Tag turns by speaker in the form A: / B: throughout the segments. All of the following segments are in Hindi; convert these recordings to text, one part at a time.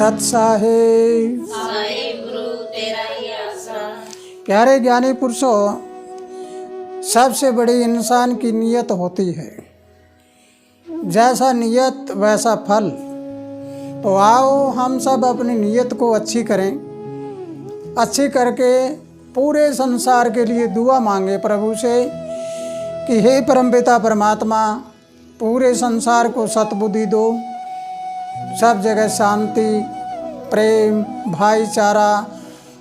A: सत साहेब
B: गुरु तेरा ही आसा।
A: प्यारे ज्ञानी पुरुषों, सबसे बड़ी इंसान की नीयत होती है। जैसा नीयत वैसा फल। तो आओ हम सब अपनी नीयत को अच्छी करें, अच्छी करके पूरे संसार के लिए दुआ मांगे प्रभु से कि हे परमपिता परमात्मा, पूरे संसार को सद्बुद्धि दो, सब जगह शांति, प्रेम, भाईचारा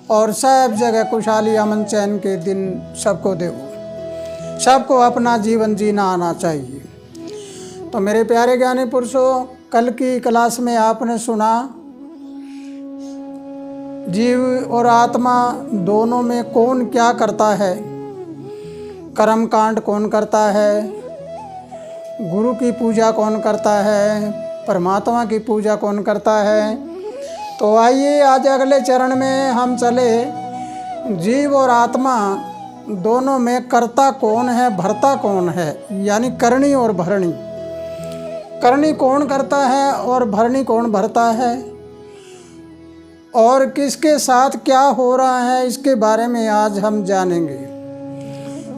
A: और सब जगह खुशहाली, अमन, चैन के दिन सबको दो। सबको अपना जीवन जीना आना चाहिए। तो मेरे प्यारे ज्ञानी पुरुषों, कल की क्लास में आपने सुना जीव और आत्मा दोनों में कौन क्या करता है, कर्म कांड कौन करता है, गुरु की पूजा कौन करता है, परमात्मा की पूजा कौन करता है। तो आइए आज अगले चरण में हम चले। जीव और आत्मा दोनों में कर्ता कौन है, भरता कौन है, यानी करणी और भरणी। करणी कौन करता है और भरणी कौन भरता है, और किसके साथ क्या हो रहा है, इसके बारे में आज हम जानेंगे।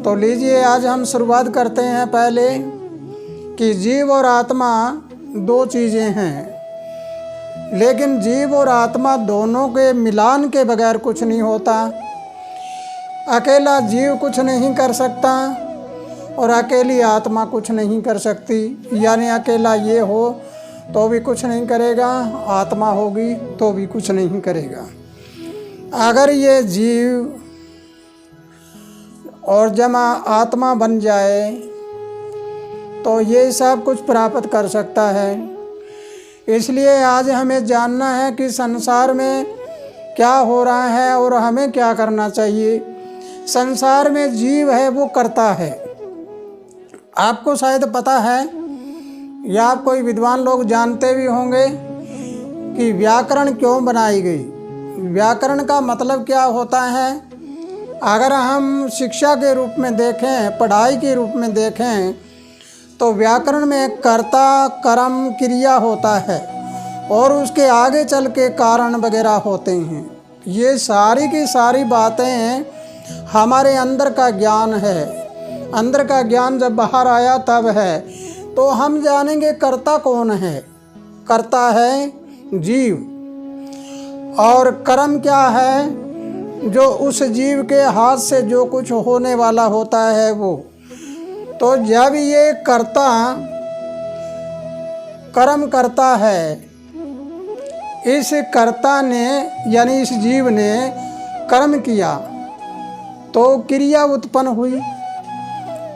A: तो लीजिए आज हम शुरुआत करते हैं पहले कि जीव और आत्मा दो चीज़ें हैं, लेकिन जीव और आत्मा दोनों के मिलान के बगैर कुछ नहीं होता। अकेला जीव कुछ नहीं कर सकता और अकेली आत्मा कुछ नहीं कर सकती। यानी अकेला ये हो तो भी कुछ नहीं करेगा, आत्मा होगी तो भी कुछ नहीं करेगा। अगर ये जीव और जमा आत्मा बन जाए तो ये सब कुछ प्राप्त कर सकता है। इसलिए आज हमें जानना है कि संसार में क्या हो रहा है और हमें क्या करना चाहिए। संसार में जीव है वो करता है। आपको शायद पता है या आप कोई विद्वान लोग जानते भी होंगे कि व्याकरण क्यों बनाई गई। व्याकरण का मतलब क्या होता है। अगर हम शिक्षा के रूप में देखें, पढ़ाई के रूप में देखें, तो व्याकरण में कर्ता, कर्म, क्रिया होता है और उसके आगे चल के कारण वगैरह होते हैं। ये सारी की सारी बातें हमारे अंदर का ज्ञान है। अंदर का ज्ञान जब बाहर आया तब है। तो हम जानेंगे कर्ता कौन है। कर्ता है जीव, और कर्म क्या है, जो उस जीव के हाथ से जो कुछ होने वाला होता है वो। तो जब ये कर्ता कर्म करता है, इस कर्ता ने यानी इस जीव ने कर्म किया तो क्रिया उत्पन्न हुई।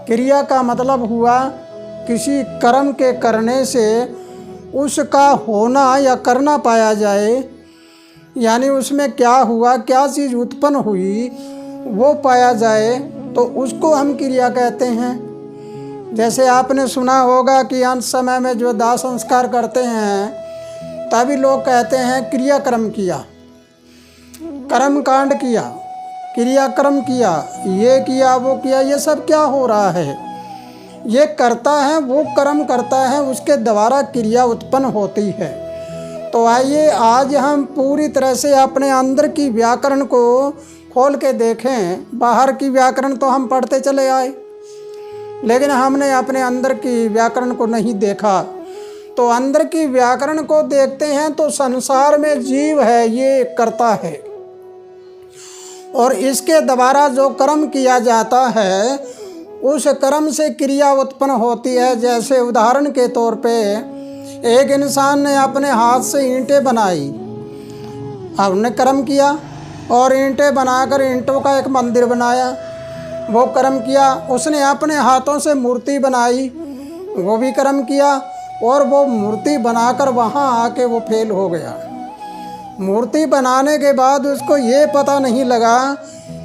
A: क्रिया का मतलब हुआ किसी कर्म के करने से उसका होना या करना पाया जाए, यानी उसमें क्या हुआ, क्या चीज़ उत्पन्न हुई वो पाया जाए, तो उसको हम क्रिया कहते हैं। जैसे आपने सुना होगा कि अंत समय में जो दाह संस्कार करते हैं तभी लोग कहते हैं क्रियाक्रम किया, कर्म कांड किया, क्रियाक्रम किया, ये किया वो किया। ये सब क्या हो रहा है, ये करता है, वो कर्म करता है, उसके द्वारा क्रिया उत्पन्न होती है। तो आइए आज हम पूरी तरह से अपने अंदर की व्याकरण को खोल के देखें। बाहर की व्याकरण तो हम पढ़ते चले आए, लेकिन हमने अपने अंदर की व्याकरण को नहीं देखा। तो अंदर की व्याकरण को देखते हैं तो संसार में जीव है, ये करता है, और इसके द्वारा जो कर्म किया जाता है उस कर्म से क्रिया उत्पन्न होती है। जैसे उदाहरण के तौर पे एक इंसान ने अपने हाथ से ईंटें बनाई, हमने कर्म किया, और ईंटें बनाकर ईंटों का एक मंदिर बनाया, वो कर्म किया। उसने अपने हाथों से मूर्ति बनाई, वो भी कर्म किया, और वो मूर्ति बनाकर वहाँ आके वो फेल हो गया। मूर्ति बनाने के बाद उसको ये पता नहीं लगा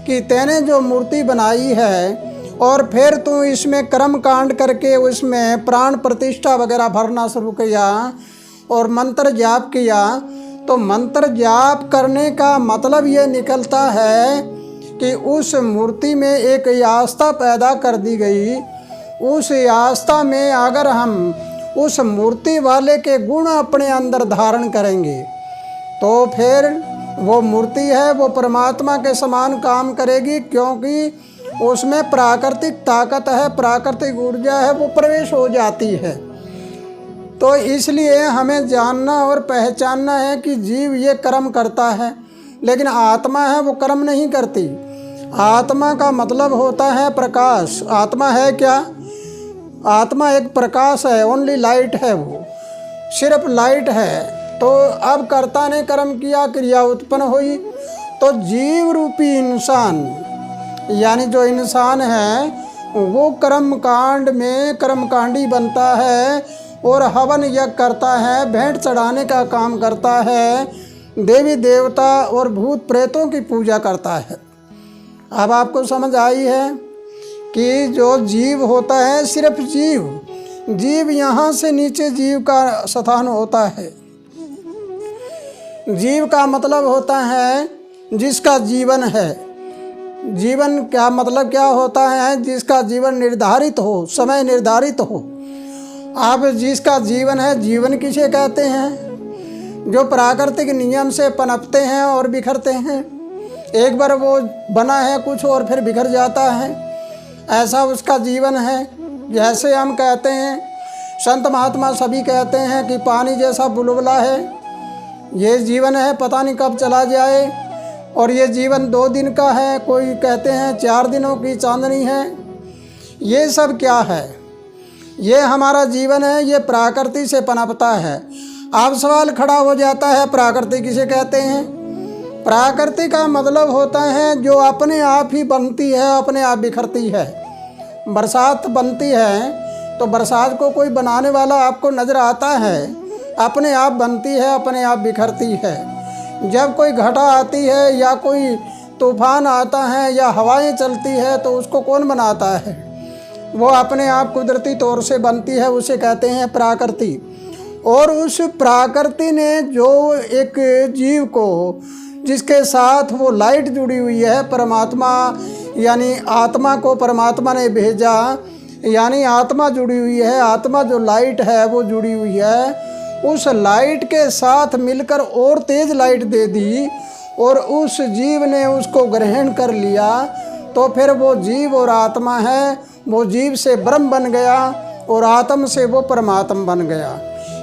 A: कि तैने जो मूर्ति बनाई है और फिर तू इसमें कर्म कांड करके उसमें प्राण प्रतिष्ठा वगैरह भरना शुरू किया और मंत्र जाप किया, तो मंत्र जाप करने का मतलब ये निकलता है कि उस मूर्ति में एक आस्था पैदा कर दी गई। उस आस्था में अगर हम उस मूर्ति वाले के गुण अपने अंदर धारण करेंगे तो फिर वो मूर्ति है वो परमात्मा के समान काम करेगी, क्योंकि उसमें प्राकृतिक ताकत है, प्राकृतिक ऊर्जा है, वो प्रवेश हो जाती है। तो इसलिए हमें जानना और पहचानना है कि जीव ये कर्म करता है, लेकिन आत्मा है वो कर्म नहीं करती। आत्मा का मतलब होता है प्रकाश। आत्मा है क्या? आत्मा एक प्रकाश है, ओनली लाइट है, वो सिर्फ लाइट है। तो अब कर्ता ने कर्म किया, क्रिया उत्पन्न हुई, तो जीव रूपी इंसान यानी जो इंसान है वो कर्म कांड में कर्मकांडी बनता है और हवन यज्ञ करता है, भेंट चढ़ाने का काम करता है, देवी देवता और भूत प्रेतों की पूजा करता है। अब आपको समझ आई है कि जो जीव होता है सिर्फ जीव यहाँ से नीचे जीव का स्थान होता है। जीव का मतलब होता है जिसका जीवन है। जीवन क्या मतलब क्या होता है? जिसका जीवन निर्धारित हो, समय निर्धारित हो। अब जिसका जीवन है, जीवन किसे कहते हैं? जो प्राकृतिक नियम से पनपते हैं और बिखरते हैं। एक बार वो बना है कुछ और फिर बिखर जाता है, ऐसा उसका जीवन है। जैसे हम कहते हैं, संत महात्मा सभी कहते हैं कि पानी जैसा बुलबुला है, ये जीवन है, पता नहीं कब चला जाए। और ये जीवन 2 दिन का है, कोई कहते हैं 4 दिनों की चांदनी है। ये सब क्या है? ये हमारा जीवन है, ये प्रकृति से पनपता है। अब सवाल खड़ा हो जाता है, प्रकृति किसे कहते हैं? प्रकृति का मतलब होता है जो अपने आप ही बनती है, अपने आप बिखरती है। बरसात बनती है तो बरसात को कोई बनाने वाला आपको नज़र आता है? अपने आप बनती है, अपने आप बिखरती है। जब कोई घटा आती है या कोई तूफान आता है या हवाएं चलती है तो उसको कौन बनाता है? वो अपने आप कुदरती तौर से बनती है, उसे कहते हैं प्रकृति। और उस प्रकृति ने जो एक जीव को, जिसके साथ वो लाइट जुड़ी हुई है, परमात्मा यानी आत्मा को परमात्मा ने भेजा, यानी आत्मा जुड़ी हुई है। आत्मा जो लाइट है वो जुड़ी हुई है, उस लाइट के साथ मिलकर और तेज लाइट दे दी और उस जीव ने उसको ग्रहण कर लिया। तो फिर वो जीव और आत्मा है, वो जीव से ब्रह्म बन गया और आत्मा से वो परमात्मा बन गया।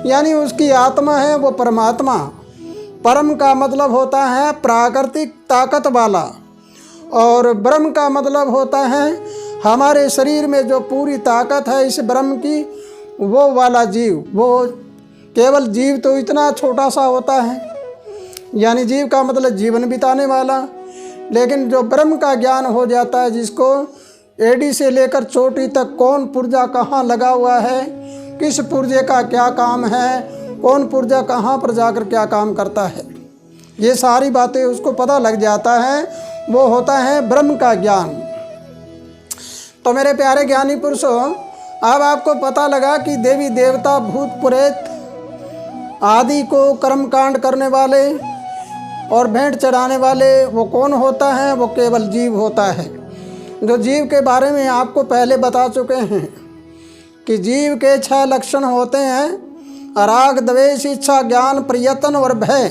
A: यानी उसकी आत्मा है वो परमात्मा। परम का मतलब होता है प्राकृतिक ताकत वाला, और ब्रह्म का मतलब होता है हमारे शरीर में जो पूरी ताकत है इस ब्रह्म की, वो वाला जीव। वो केवल जीव तो इतना छोटा सा होता है, यानी जीव का मतलब जीवन बिताने वाला। लेकिन जो ब्रह्म का ज्ञान हो जाता है, जिसको एडी से लेकर चोटी तक कौन पुर्जा कहाँ लगा हुआ है, किस पुर्जे का क्या काम है, कौन पुर्जा कहाँ पर जाकर क्या काम करता है, ये सारी बातें उसको पता लग जाता है। वो होता है ब्रह्म का ज्ञान। तो मेरे प्यारे ज्ञानी पुरुषों, अब आपको पता लगा कि देवी देवता भूत प्रेत आदि को कर्मकांड करने वाले और भेंट चढ़ाने वाले वो कौन होता है? वो केवल जीव होता है। जो जीव के बारे में आपको पहले बता चुके हैं कि जीव के 6 लक्षण होते हैं: राग, द्वेष, इच्छा, ज्ञान, प्रयत्न और भय।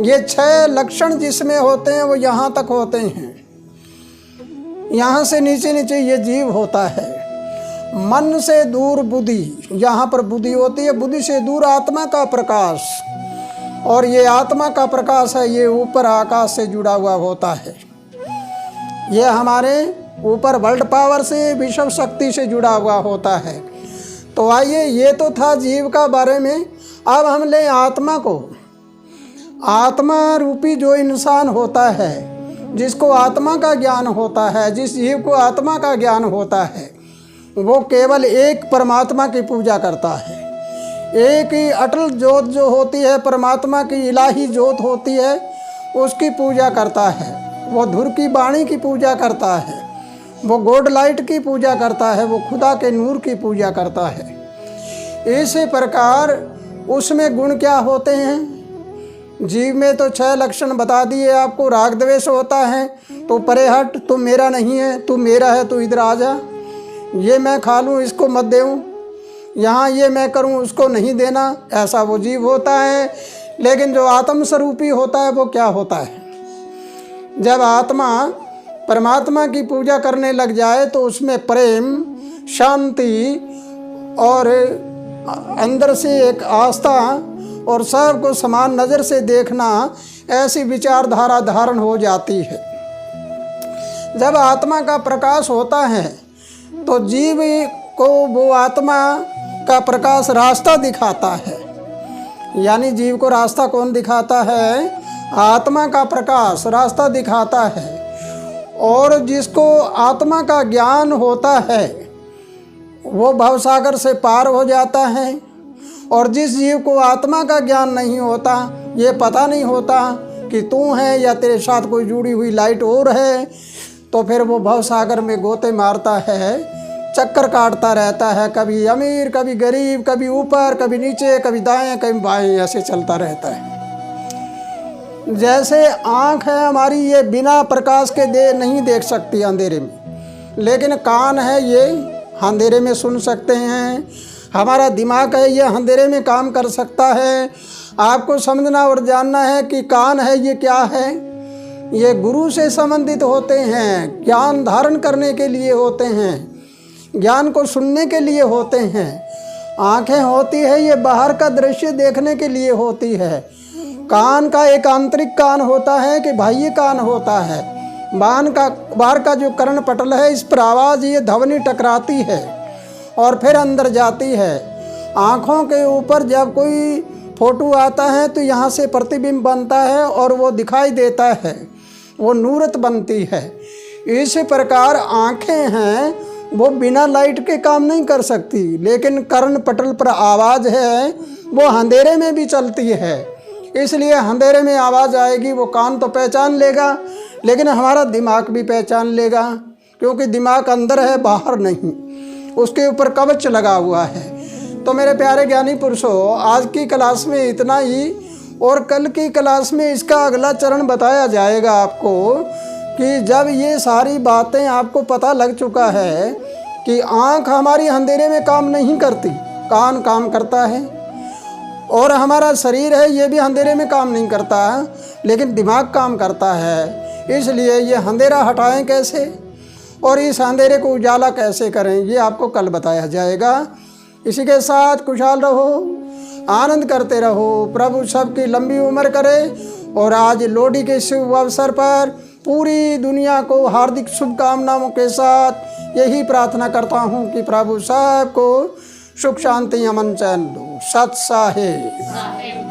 A: ये 6 लक्षण जिसमें होते हैं वो यहाँ तक होते हैं। यहाँ से नीचे नीचे ये जीव होता है। मन से दूर बुद्धि, यहाँ पर बुद्धि होती है, बुद्धि से दूर आत्मा का प्रकाश, और ये आत्मा का प्रकाश है, ये ऊपर आकाश से जुड़ा हुआ होता है। ये हमारे ऊपर वर्ल्ड पावर से, विश्व शक्ति से जुड़ा हुआ होता है। तो आइए, ये तो था जीव का बारे में। अब हम ले आत्मा को। आत्मा रूपी जो इंसान होता है, जिसको आत्मा का ज्ञान होता है, जिस जीव को आत्मा का ज्ञान होता है, वो केवल एक परमात्मा की पूजा करता है। एक ही अटल ज्योत जो होती है, परमात्मा की इलाही ज्योत होती है, उसकी पूजा करता है। वो धुर की वाणी की पूजा करता है, वो गॉड लाइट की पूजा करता है, वो खुदा के नूर की पूजा करता है। इसी प्रकार उसमें गुण क्या होते हैं? जीव में तो 6 लक्षण बता दिए आपको। राग द्वेष होता है तो परे हट, तू मेरा नहीं है, तू मेरा है, तू इधर आ जा। ये मैं खा लूँ, इसको मत देऊँ। यहाँ ये मैं करूँ, उसको नहीं देना, ऐसा वो जीव होता है। लेकिन जो आत्म स्वरूपी होता है वो क्या होता है? जब आत्मा परमात्मा की पूजा करने लग जाए तो उसमें प्रेम, शांति और अंदर से एक आस्था और सबको समान नज़र से देखना, ऐसी विचारधारा धारण हो जाती है। जब आत्मा का प्रकाश होता है तो जीव को वो आत्मा का प्रकाश रास्ता दिखाता है। यानी जीव को रास्ता कौन दिखाता है? आत्मा का प्रकाश रास्ता दिखाता है। और जिसको आत्मा का ज्ञान होता है वो भवसागर से पार हो जाता है। और जिस जीव को आत्मा का ज्ञान नहीं होता, ये पता नहीं होता कि तू है या तेरे साथ कोई जुड़ी हुई लाइट और है, तो फिर वो भवसागर में गोते मारता है, चक्कर काटता रहता है, कभी अमीर कभी गरीब, कभी ऊपर कभी नीचे, कभी दाएं कभी बाएं, ऐसे चलता रहता है। जैसे आँख है हमारी, ये बिना प्रकाश के नहीं देख सकती अंधेरे में, लेकिन कान है ये अंधेरे में सुन सकते हैं। हमारा दिमाग है ये अंधेरे में काम कर सकता है। आपको समझना और जानना है कि कान है ये क्या है? ये गुरु से संबंधित होते हैं, ज्ञान धारण करने के लिए होते हैं, ज्ञान को सुनने के लिए होते हैं। आँखें होती है ये बाहर का दृश्य देखने के लिए होती है। कान का एक आंतरिक कान होता है कि बाह्य कान होता है। बाहर का जो कर्ण पटल है, इस पर आवाज़ ये ध्वनि टकराती है और फिर अंदर जाती है। आँखों के ऊपर जब कोई फोटो आता है तो यहाँ से प्रतिबिंब बनता है और वो दिखाई देता है, वो नूरत बनती है। इस प्रकार आँखें हैं वो बिना लाइट के काम नहीं कर सकती, लेकिन कर्ण पटल पर आवाज़ है वो अंधेरे में भी चलती है। इसलिए अंधेरे में आवाज़ आएगी, वो कान तो पहचान लेगा, लेकिन हमारा दिमाग भी पहचान लेगा, क्योंकि दिमाग अंदर है बाहर नहीं, उसके ऊपर कवच लगा हुआ है। तो मेरे प्यारे ज्ञानी पुरुषों, आज की क्लास में इतना ही, और कल की क्लास में इसका अगला चरण बताया जाएगा आपको कि जब ये सारी बातें आपको पता लग चुका है कि आँख हमारी अंधेरे में काम नहीं करती, कान काम करता है, और हमारा शरीर है ये भी अंधेरे में काम नहीं करता, लेकिन दिमाग काम करता है। इसलिए ये अंधेरा हटाएं कैसे और इस अंधेरे को उजाला कैसे करें, ये आपको कल बताया जाएगा। इसी के साथ खुशहाल रहो, आनंद करते रहो, प्रभु सबकी लंबी उम्र करे। और आज लोहड़ी के शुभ अवसर पर पूरी दुनिया को हार्दिक शुभकामनाओं के साथ यही प्रार्थना करता हूँ कि प्रभु सबको सुख शांति अमन चैन दो। सत साहेब।